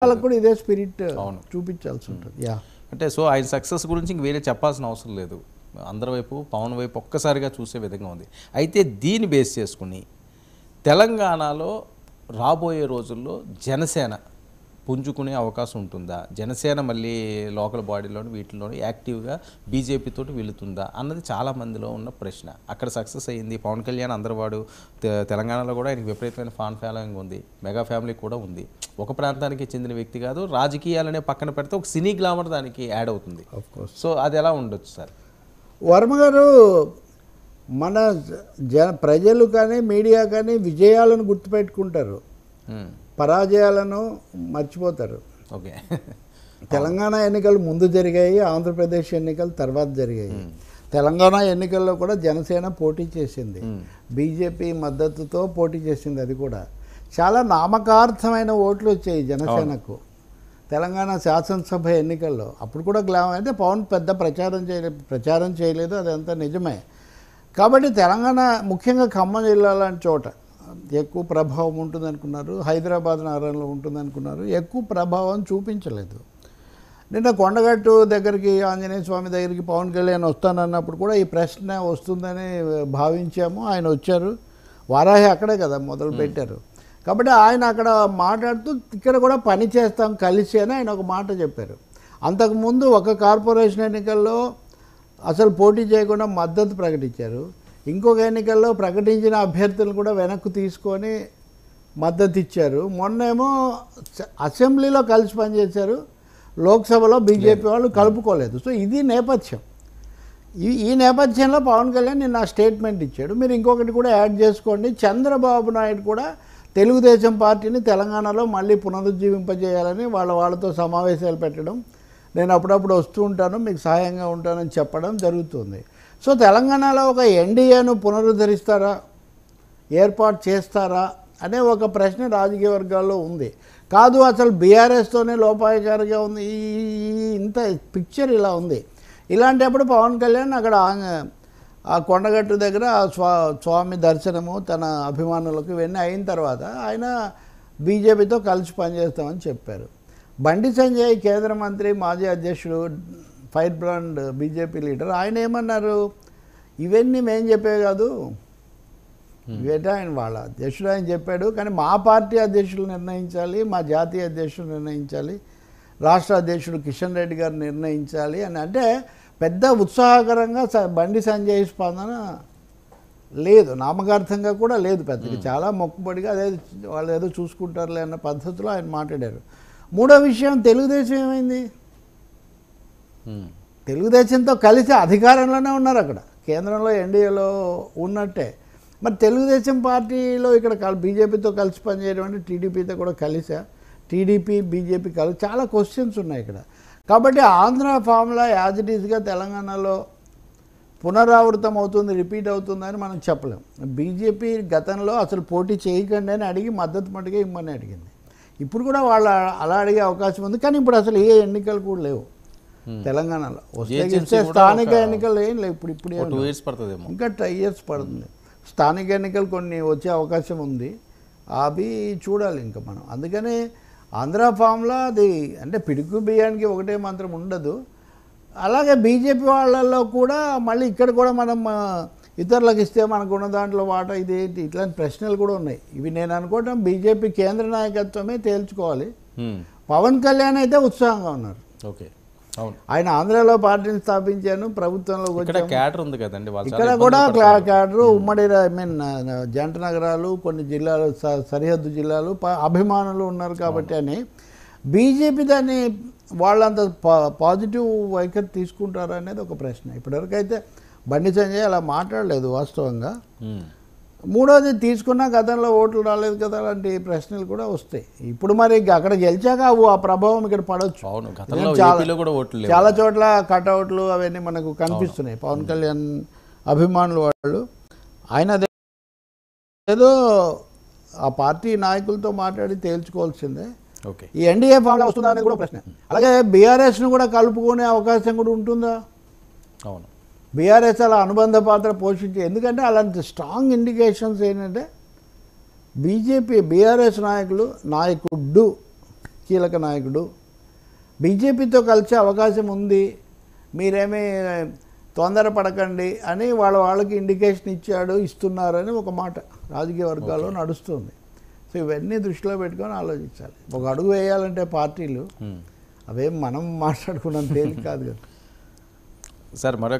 వాళ్ళకు కూడా ఇదే స్పిరిట్ చూపించాల్సి ఉంటుంది. యా అంటే సో ఆయన సక్సెస్ గురించి ఇంక వేరే చెప్పాల్సిన అవసరం లేదు. అందరి వైపు పవన్ వైపు ఒక్కసారిగా చూసే విధంగా ఉంది. అయితే దీన్ని బేస్ చేసుకుని తెలంగాణలో రాబోయే రోజుల్లో జనసేన పుంజుకునే అవకాశం ఉంటుందా? జనసేన మళ్ళీ లోకల్ బాడీలోని వీటిలోని యాక్టివ్గా బీజేపీ తోటి వెళుతుందా అన్నది చాలా మందిలో ఉన్న ప్రశ్న. అక్కడ సక్సెస్ అయ్యింది పవన్ కళ్యాణ్, అందరివాడు తెలంగాణలో కూడా ఆయనకి విపరీతమైన ఫాన్ ఫాలోయింగ్ ఉంది, మెగా ఫ్యామిలీ కూడా ఉంది. ఒక ప్రాంతానికి చెందిన వ్యక్తి కాదు, రాజకీయాలనే పక్కన పెడితే ఒక సినీ గ్లామర్ దానికి యాడ్ అవుతుంది. సో అది ఎలా ఉండొచ్చు సార్? వర్మ గారు, మన ప్రజలు కానీ మీడియా కానీ విజయాలను గుర్తుపెట్టుకుంటారు, పరాజయాలను మర్చిపోతారు. ఓకే, తెలంగాణ ఎన్నికలు ముందు జరిగాయి, ఆంధ్రప్రదేశ్ ఎన్నికలు తర్వాత జరిగాయి. తెలంగాణ ఎన్నికల్లో కూడా జనసేన పోటీ చేసింది, బీజేపీ మద్దతుతో పోటీ చేసింది. అది కూడా చాలా నామకార్థమైన ఓట్లు వచ్చాయి జనసేనకు తెలంగాణ శాసనసభ ఎన్నికల్లో. అప్పుడు కూడా అయితే పవన్ పెద్ద ప్రచారం చేయలేదు, అదంతా నిజమే. కాబట్టి తెలంగాణ ముఖ్యంగా ఖమ్మం జిల్లా లాంటి చోట ఎక్కువ ప్రభావం ఉంటుందనుకున్నారు, హైదరాబాద్ నగరంలో ఉంటుందనుకున్నారు, ఎక్కువ ప్రభావం చూపించలేదు. నిన్న కొండగట్టు దగ్గరికి, ఆంజనేయ స్వామి దగ్గరికి పవన్ కళ్యాణ్ వస్తానన్నప్పుడు కూడా ఈ ప్రశ్న వస్తుందని భావించాము. ఆయన వచ్చారు, వారాహి అక్కడే కదా మొదలు పెట్టారు. కాబట్టి ఆయన అక్కడ మాట్లాడుతూ ఇక్కడ కూడా పని చేస్తాం కలిసి అని ఆయన ఒక మాట చెప్పారు. అంతకుముందు ఒక కార్పొరేషన్ ఎన్నికల్లో అసలు పోటీ చేయకుండా మద్దతు ప్రకటించారు, ఇంకొక ఎన్నికల్లో ప్రకటించిన అభ్యర్థులను కూడా వెనక్కు తీసుకొని మద్దతు ఇచ్చారు. మొన్నేమో అసెంబ్లీలో కలిసి పనిచేశారు, లోక్సభలో బీజేపీ వాళ్ళు కలుపుకోలేదు. సో ఇది నేపథ్యం. ఈ నేపథ్యంలో పవన్ కళ్యాణ్ నిన్న స్టేట్మెంట్ ఇచ్చాడు. మీరు ఇంకొకటి కూడా యాడ్ చేసుకోండి, చంద్రబాబు నాయుడు కూడా తెలుగుదేశం పార్టీని తెలంగాణలో మళ్ళీ పునరుజ్జీవింపజేయాలని వాళ్ళతో సమావేశాలు పెట్టడం, నేను అప్పుడప్పుడు వస్తూ ఉంటాను, మీకు సహాయంగా ఉంటానని చెప్పడం జరుగుతుంది. సో తెలంగాణలో ఒక ఎన్డీఏను పునరుద్ధరిస్తారా, ఏర్పాటు చేస్తారా అనే ఒక ప్రశ్న రాజకీయ వర్గాల్లో ఉంది. కాదు అసలు బీఆర్ఎస్తోనే లోపాయకారిగా ఉంది, ఇంత పిక్చర్ ఇలా ఉంది. ఇలాంటప్పుడు పవన్ కళ్యాణ్ అక్కడ ఆ కొండగట్టు దగ్గర స్వామి దర్శనము తన అభిమానులకు ఇవన్నీ అయిన తర్వాత ఆయన బీజేపీతో కలిసి పనిచేస్తామని చెప్పారు. బండి సంజయ్ కేంద్ర మంత్రి, మాజీ అధ్యక్షుడు, ఫైర్ బ్రాండ్ బీజేపీ లీడర్, ఆయన ఏమన్నారు, ఇవన్నీ మేం చెప్పేవి కాదు, ఇవేంటే ఆయన వాళ్ళ అధ్యక్షుడు ఆయన చెప్పాడు, కానీ మా పార్టీ అధ్యక్షులు నిర్ణయించాలి, మా జాతీయ అధ్యక్షులు నిర్ణయించాలి, రాష్ట్ర అధ్యక్షుడు కిషన్ రెడ్డి గారు నిర్ణయించాలి అని. అంటే పెద్ద ఉత్సాహకరంగా బండి సంజయ్ స్పందన లేదు, నామకార్థంగా కూడా లేదు, పెద్దగా చాలా మొక్కుబడిగా అదే వాళ్ళు ఏదో చూసుకుంటారులే అన్న పద్ధతిలో ఆయన మాట్లాడారు. మూడో విషయం, తెలుగుదేశం ఏమైంది? తెలుగుదేశంతో కలిసి అధికారంలోనే ఉన్నారు, అక్కడ కేంద్రంలో ఎన్డీఏలో ఉన్నట్టే. మరి తెలుగుదేశం పార్టీలో ఇక్కడ బీజేపీతో కలిసి పనిచేయడం అంటే టీడీపీతో కూడా కలిసా, టీడీపీ బీజేపీ కలిసి, చాలా క్వశ్చన్స్ ఉన్నాయి ఇక్కడ. కాబట్టి ఆంధ్ర ఫార్ములా యాజ్ ఇట్ ఈస్గా తెలంగాణలో పునరావృతం అవుతుంది, రిపీట్ అవుతుందని మనం చెప్పలేం. బీజేపీ గతంలో అసలు పోటీ చేయకండి అని అడిగి మద్దతు మటుకే ఇమ్మని అడిగింది. ఇప్పుడు కూడా వాళ్ళు అలా అడిగే అవకాశం ఉంది, కానీ ఇప్పుడు అసలు ఏ ఎన్నికలు కూడా లేవు తెలంగాణలో. వస్తే స్థానిక ఎన్నికలు ఏం లేవు, ఇప్పుడు ఇంకా 2 years పడుతుంది. స్థానిక ఎన్నికలు కొన్ని వచ్చే అవకాశం ఉంది, అవి చూడాలి ఇంకా మనం. అందుకని ఆంధ్ర ఫామ్లో అది అంటే పిడుగు బియ్యానికి ఒకటే మంత్రం ఉండదు. అలాగే బీజేపీ వాళ్ళల్లో కూడా మళ్ళీ ఇక్కడ కూడా మనం ఇతరులకు ఇస్తే మనకు ఉన్న దాంట్లో వాటా ఇదేంటి, ఇట్లాంటి ప్రశ్నలు కూడా ఉన్నాయి. ఇవి నేను అనుకోవటం బీజేపీ కేంద్ర నాయకత్వమే తేల్చుకోవాలి. పవన్ కళ్యాణ్ అయితే ఉత్సాహంగా ఉన్నారు. ఓకే, ఆయన ఆంధ్రాలో పార్టీని స్థాపించాను, ప్రభుత్వంలో క్యాడర్ ఉంది కదండి, ఇక్కడ కూడా క్యాడరు, ఉమ్మడి జంట నగరాలు, కొన్ని జిల్లాలు, సరిహద్దు జిల్లాలు, అభిమానులు ఉన్నారు కాబట్టి అని బీజేపీ దాన్ని వాళ్ళంత పాజిటివ్ వైఖరి తీసుకుంటారు అనేది ఒక ప్రశ్న. ఇప్పటివరకైతే బండి సంజయ్ అలా మాట్లాడలేదు వాస్తవంగా. మూడోది, తీసుకున్న గతంలో ఓట్లు రాలేదు కదా, అలాంటి ప్రశ్నలు కూడా వస్తాయి. ఇప్పుడు మరి అక్కడ గెలిచాక ఆ ప్రభావం ఇక్కడ పడవచ్చు. చాలా చోట్ల కటౌట్లు అవన్నీ మనకు కనిపిస్తున్నాయి. పవన్ కళ్యాణ్ అభిమానులు వాళ్ళు, ఆయన ఏదో ఆ పార్టీ నాయకులతో మాట్లాడి తేల్చుకోవాల్సిందే. ఈ ఎన్డీఏ ఫాలో వస్తుందా అనేది కూడా ప్రశ్న. అలాగే బీఆర్ఎస్ను కూడా కలుపుకునే అవకాశం కూడా ఉంటుందా? అవును, బీఆర్ఎస్ అలా అనుబంధ పాత్ర పోషించే, ఎందుకంటే అలాంటి స్ట్రాంగ్ ఇండికేషన్స్ ఏంటంటే బీఆర్ఎస్ నాయకుడు కీలక నాయకుడు, బీజేపీతో కలిసే అవకాశం ఉంది, మీరేమీ తొందరపడకండి అని వాళ్ళకి ఇండికేషన్ ఇస్తున్నారని ఒక మాట రాజకీయ వర్గాల్లో నడుస్తుంది. సో ఇవన్నీ దృష్టిలో పెట్టుకొని ఆలోచించాలి. ఒక అడుగు వేయాలంటే పార్టీలు అవేం మనం మాట్లాడుకున్నంత తేలిక కాదు కదా సార్. మరొక